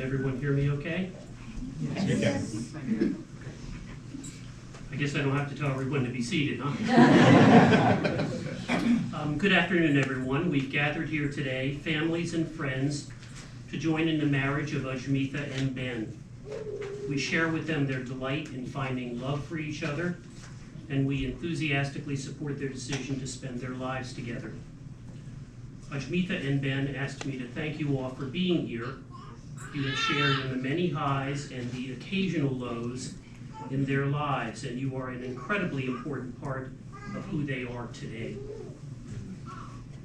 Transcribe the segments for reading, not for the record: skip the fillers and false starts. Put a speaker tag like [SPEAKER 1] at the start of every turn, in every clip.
[SPEAKER 1] everyone hear me okay?
[SPEAKER 2] Yes.
[SPEAKER 1] I guess I don't have to tell everyone to be seated, huh? Good afternoon, everyone. We've gathered here today, families and friends, to join in the marriage of Ajmitha and Ben. We share with them their delight in finding love for each other, and we enthusiastically support their decision to spend their lives together. Ajmitha and Ben asked me to thank you all for being here. You have shared in the many highs and the occasional lows in their lives, and you are an incredibly important part of who they are today.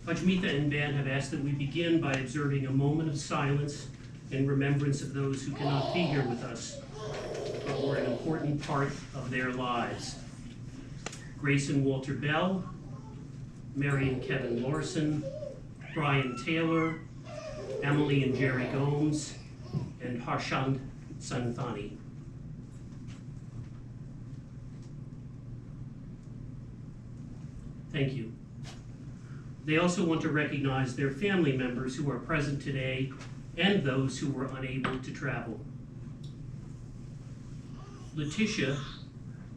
[SPEAKER 1] Ajmitha and Ben have asked that we begin by observing a moment of silence in remembrance of those who cannot be here with us, but were an important part of their lives. Grace and Walter Bell, Mary and Kevin Larson, Brian Taylor, Emily and Jerry Gomes, and Harshand Santhani. Thank you. They also want to recognize their family members who are present today and those who were unable to travel. Letitia,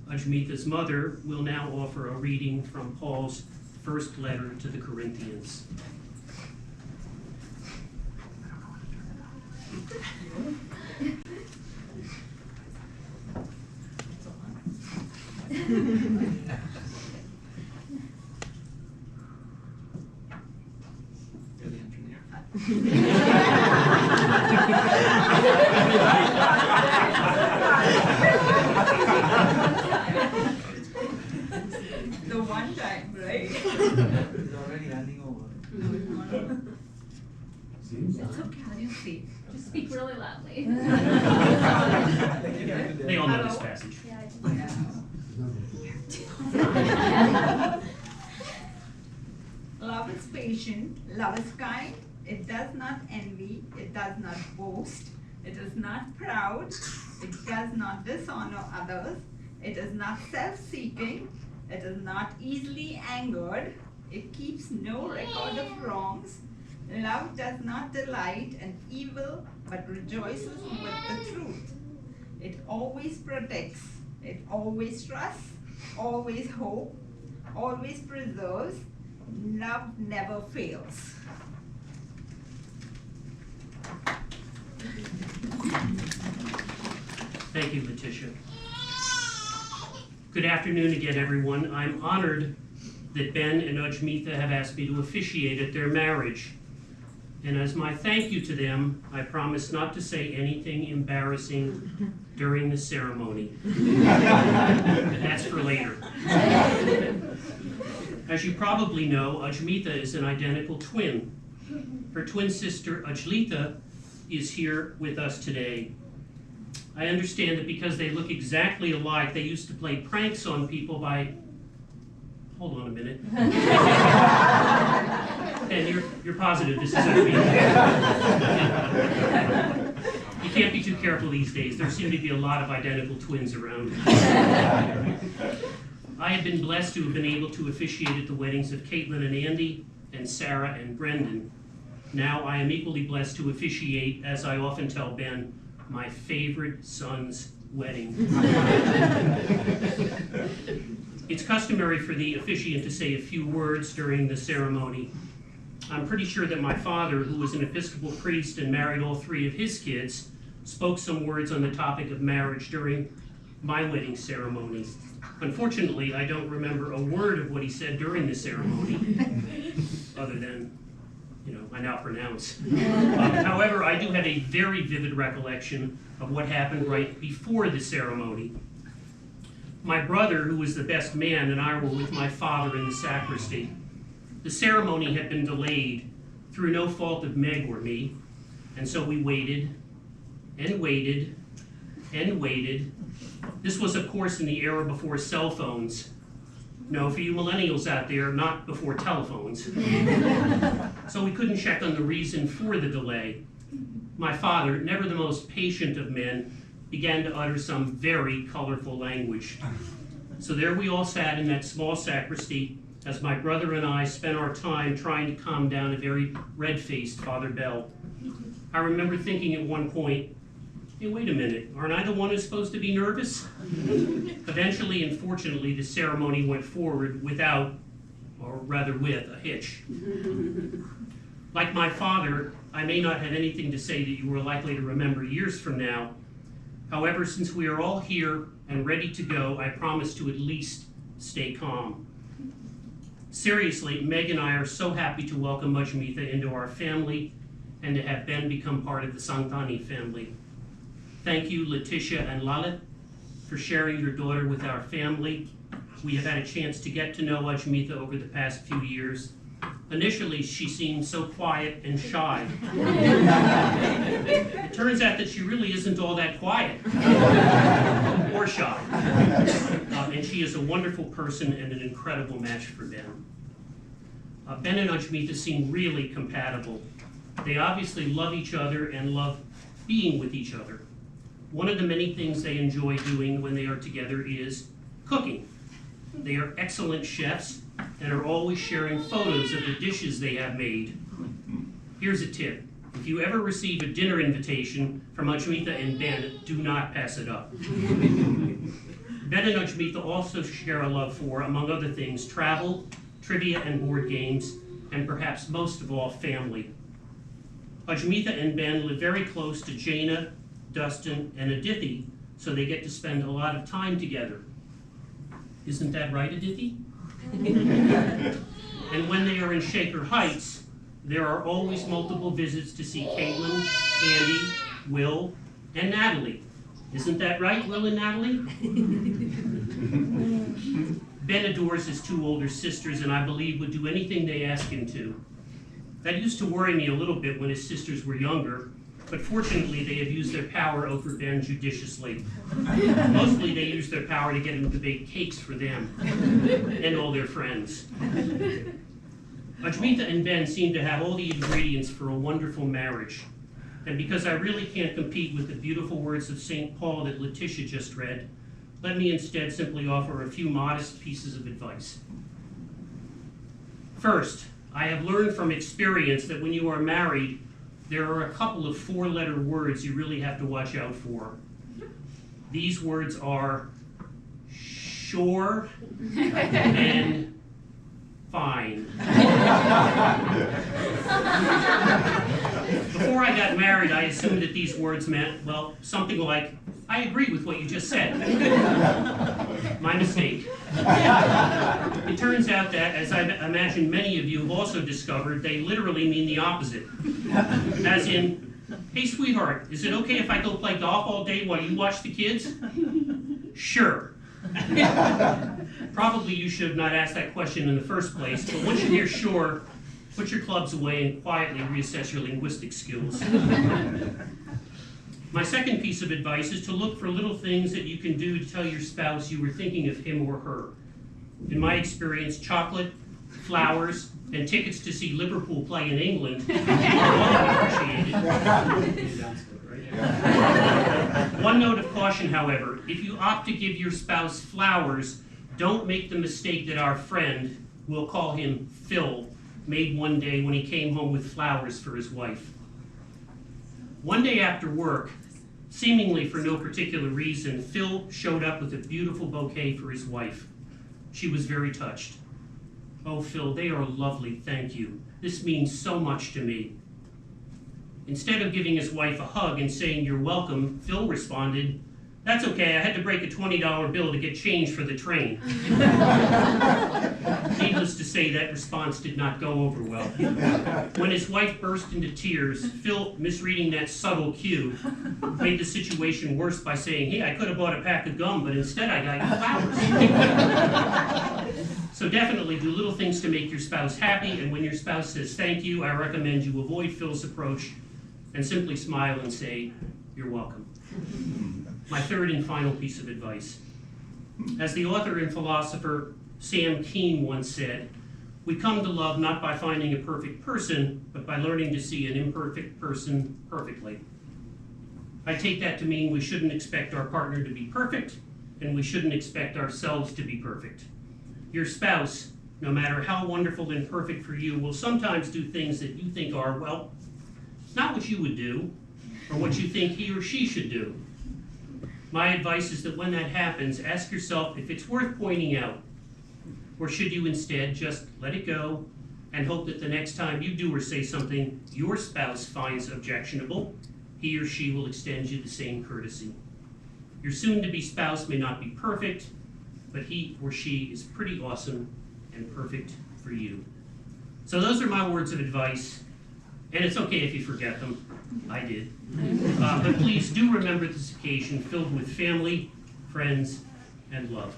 [SPEAKER 1] Ajmitha's mother, will now offer a reading from Paul's first letter to the Corinthians.
[SPEAKER 3] The one time, right?
[SPEAKER 2] It's already running over.
[SPEAKER 4] It's okay, how do you speak? Just speak really loudly.
[SPEAKER 1] They all know this passage.
[SPEAKER 3] Love is patient, love is kind, it does not envy, it does not boast, it is not proud, it does not dishonor others, it is not self-seeking, it is not easily angered, it keeps no record of wrongs. Love does not delight in evil, but rejoices with the truth. It always protects, it always trusts, always hopes, always preserves. Love never fails.
[SPEAKER 1] Thank you, Letitia. Good afternoon again, everyone. I'm honored that Ben and Ajmitha have asked me to officiate at their marriage. And as my thank you to them, I promise not to say anything embarrassing during the ceremony. That's for later. As you probably know, Ajmitha is an identical twin. Her twin sister, Ajlitha, is here with us today. I understand that because they look exactly alike, they used to play pranks on people by... Hold on a minute. And you're positive this is Ajmitha. You can't be too careful these days. There seem to be a lot of identical twins around. I have been blessed to have been able to officiate at the weddings of Caitlin and Andy, and Sarah and Brendan. Now I am equally blessed to officiate, as I often tell Ben, my favorite son's wedding. It's customary for the officiant to say a few words during the ceremony. I'm pretty sure that my father, who was an Episcopal priest and married all three of his kids, spoke some words on the topic of marriage during my wedding ceremony. Unfortunately, I don't remember a word of what he said during the ceremony, other than, I now pronounce. However, I do have a very vivid recollection of what happened right before the ceremony. My brother, who was the best man, and I were with my father in the sacristy. The ceremony had been delayed through no fault of Meg or me, and so we waited, and waited, and waited. This was, of course, in the era before cell phones. No, for you millennials out there, not before telephones. So we couldn't check on the reason for the delay. My father, never the most patient of men, began to utter some very colorful language. So there we all sat in that small sacristy, as my brother and I spent our time trying to calm down a very red-faced Father Bell. I remember thinking at one point, hey, wait a minute, aren't I the one who's supposed to be nervous? Eventually and fortunately, the ceremony went forward without, or rather with, a hitch. Like my father, I may not have anything to say that you are likely to remember years from now. However, since we are all here and ready to go, I promise to at least stay calm. Seriously, Meg and I are so happy to welcome Ajmitha into our family and to have Ben become part of the Sangtani family. Thank you, Letitia and Lalit, for sharing your daughter with our family. We have had a chance to get to know Ajmitha over the past few years. Initially, she seemed so quiet and shy. It turns out that she really isn't all that quiet or shy. And she is a wonderful person and an incredible match for Ben. Ben and Ajmitha seem really compatible. They obviously love each other and love being with each other. One of the many things they enjoy doing when they are together is cooking. They are excellent chefs and are always sharing photos of the dishes they have made. Here's a tip. If you ever receive a dinner invitation from Ajmitha and Ben, do not pass it up. Ben and Ajmitha also share a love for, among other things, travel, trivia and board games, and perhaps most of all, family. Ajmitha and Ben live very close to Jaina, Dustin, and Adithi, so they get to spend a lot of time together. Isn't that right, Adithi? And when they are in Shaker Heights, there are always multiple visits to see Caitlin, Andy, Will, and Natalie. Isn't that right, Will and Natalie? Ben adores his two older sisters and I believe would do anything they ask him to. That used to worry me a little bit when his sisters were younger, but fortunately they have used their power over Ben judiciously. Mostly they use their power to get him to bake cakes for them and all their friends. Ajmitha and Ben seem to have all the ingredients for a wonderful marriage. And because I really can't compete with the beautiful words of St. Paul that Letitia just read, let me instead simply offer a few modest pieces of advice. First, I have learned from experience that when you are married, there are a couple of four-letter words you really have to watch out for. These words are sure and fine. Before I got married, I assumed that these words meant, well, something like, I agree with what you just said. My mistake. It turns out that, as I imagine many of you have also discovered, they literally mean the opposite. As in, hey sweetheart, is it okay if I go play golf all day while you watch the kids? Sure. Probably you should have not asked that question in the first place, but once you hear sure, put your clubs away and quietly reassess your linguistic skills. My second piece of advice is to look for little things that you can do to tell your spouse you were thinking of him or her. In my experience, chocolate, flowers, and tickets to see Liverpool play in England are all appreciated. One note of caution, however, if you opt to give your spouse flowers, don't make the mistake that our friend, we'll call him Phil, made one day when he came home with flowers for his wife. One day after work, seemingly for no particular reason, Phil showed up with a beautiful bouquet for his wife. She was very touched. Oh, Phil, they are lovely, thank you. This means so much to me. Instead of giving his wife a hug and saying, you're welcome, Phil responded, that's okay, I had to break a $20 bill to get change for the train. Needless to say, that response did not go over well. When his wife burst into tears, Phil, misreading that subtle cue, made the situation worse by saying, hey, I could have bought a pack of gum, but instead I got you flowers. So definitely do little things to make your spouse happy, and when your spouse says thank you, I recommend you avoid Phil's approach and simply smile and say, you're welcome. My third and final piece of advice. As the author and philosopher Sam Keen once said, we come to love not by finding a perfect person, but by learning to see an imperfect person perfectly. I take that to mean we shouldn't expect our partner to be perfect, and we shouldn't expect ourselves to be perfect. Your spouse, no matter how wonderful and perfect for you, will sometimes do things that you think are, well, not what you would do, or what you think he or she should do. My advice is that when that happens, ask yourself if it's worth pointing out, or should you instead just let it go and hope that the next time you do or say something your spouse finds objectionable, he or she will extend you the same courtesy. Your soon-to-be spouse may not be perfect, but he or she is pretty awesome and perfect for you. So those are my words of advice, and it's okay if you forget them. I did. But please do remember this occasion filled with family, friends, and love.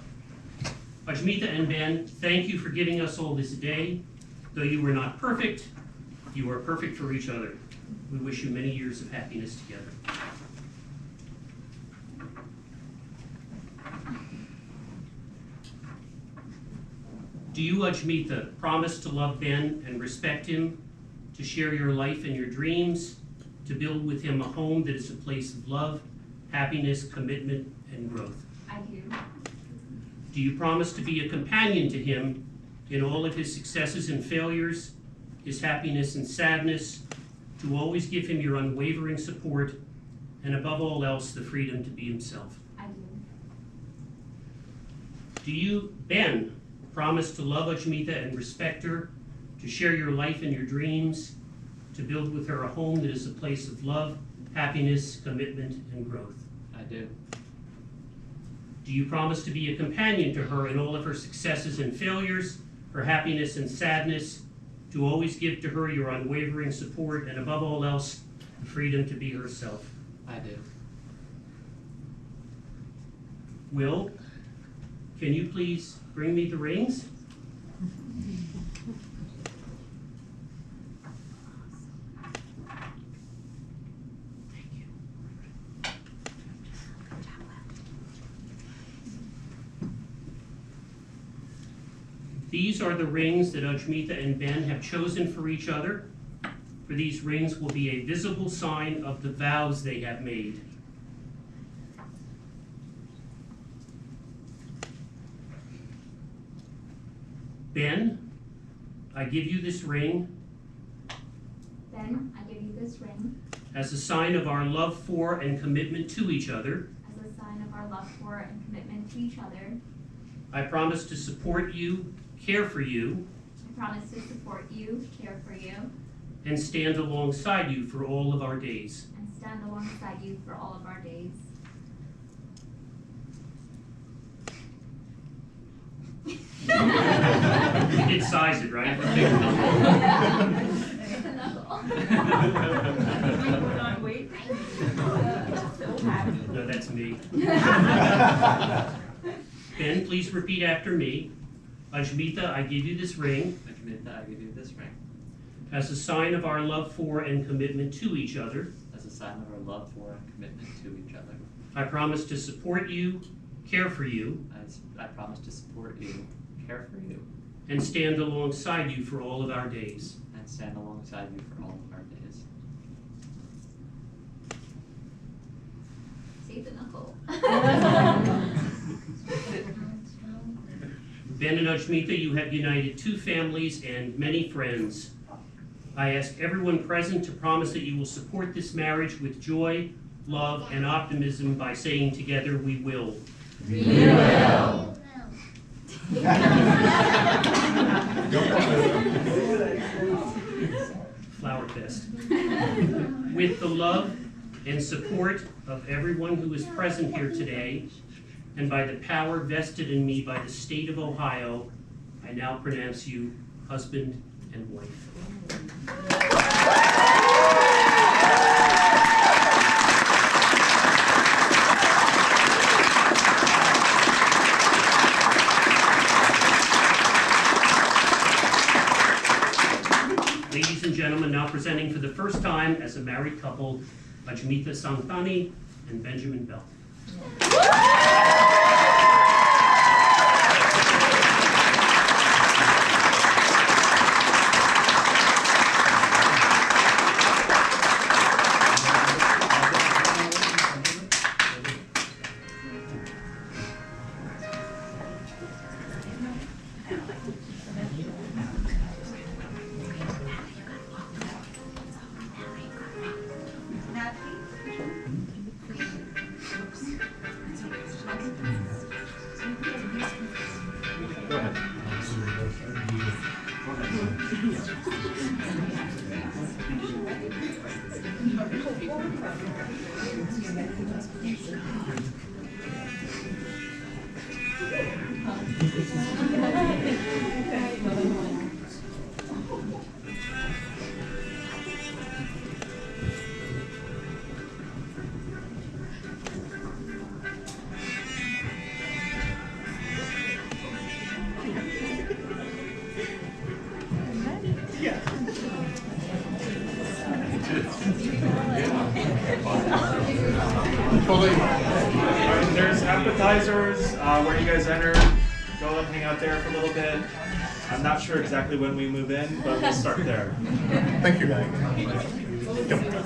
[SPEAKER 1] Ajmita and Ben, thank you for giving us all this day. Though you were not perfect, you are perfect for each other. We wish you many years of happiness together. Do you, Ajmita, promise to love Ben and respect him, to share your life and your dreams, to build with him a home that is a place of love, happiness, commitment, and growth?
[SPEAKER 4] I do.
[SPEAKER 1] Do you promise to be a companion to him in all of his successes and failures, his happiness and sadness, to always give him your unwavering support, and above all else, the freedom to be himself?
[SPEAKER 4] I do.
[SPEAKER 1] Do you, Ben, promise to love Ajmita and respect her, to share your life and your dreams, to build with her a home that is a place of love, happiness, commitment, and growth?
[SPEAKER 5] I do.
[SPEAKER 1] Do you promise to be a companion to her in all of her successes and failures, her happiness and sadness, to always give to her your unwavering support, and above all else, the freedom to be herself?
[SPEAKER 5] I do.
[SPEAKER 1] Will, can you please bring me the rings? These are the rings that Ajmita and Ben have chosen for each other. For these rings will be a visible sign of the vows they have made. Ben, I give you this ring
[SPEAKER 4] Ben, I give you this ring
[SPEAKER 1] as a sign of our love for and commitment to each other.
[SPEAKER 4] as a sign of our love for and commitment to each other.
[SPEAKER 1] I promise to support you, care for you,
[SPEAKER 4] I promise to support you, care for you,
[SPEAKER 1] and stand alongside you for all of our days.
[SPEAKER 4] and stand alongside you for all of our days.
[SPEAKER 1] You did size it, right?
[SPEAKER 4] The knuckle.
[SPEAKER 3] Put on weight. So happy.
[SPEAKER 1] No, that's me. Ben, please repeat after me. Ajmita, I give you this ring
[SPEAKER 5] Ajmita, I give you this ring
[SPEAKER 1] as a sign of our love for and commitment to each other.
[SPEAKER 5] as a sign of our love for and commitment to each other.
[SPEAKER 1] I promise to support you, care for you,
[SPEAKER 5] I promise to support you, care for you,
[SPEAKER 1] and stand alongside you for all of our days.
[SPEAKER 5] and stand alongside you for all of our days.
[SPEAKER 4] See the knuckle.
[SPEAKER 1] Ben and Ajmita, you have united two families and many friends. I ask everyone present to promise that you will support this marriage with joy, love, and optimism by saying together, we will.
[SPEAKER 4] We will.
[SPEAKER 1] Flower Fest. With the love and support of everyone who is present here today, and by the power vested in me by the state of Ohio, I now pronounce you husband and wife. Ladies and gentlemen, now presenting for the first time as a married couple, Ajmita Sangtani and Benjamin Bell.
[SPEAKER 6] Alright, there's appetizers where you guys enter. Go up, hang out there for a little bit. I'm not sure exactly when we move in, but we'll start there.
[SPEAKER 7] Thank you. Come.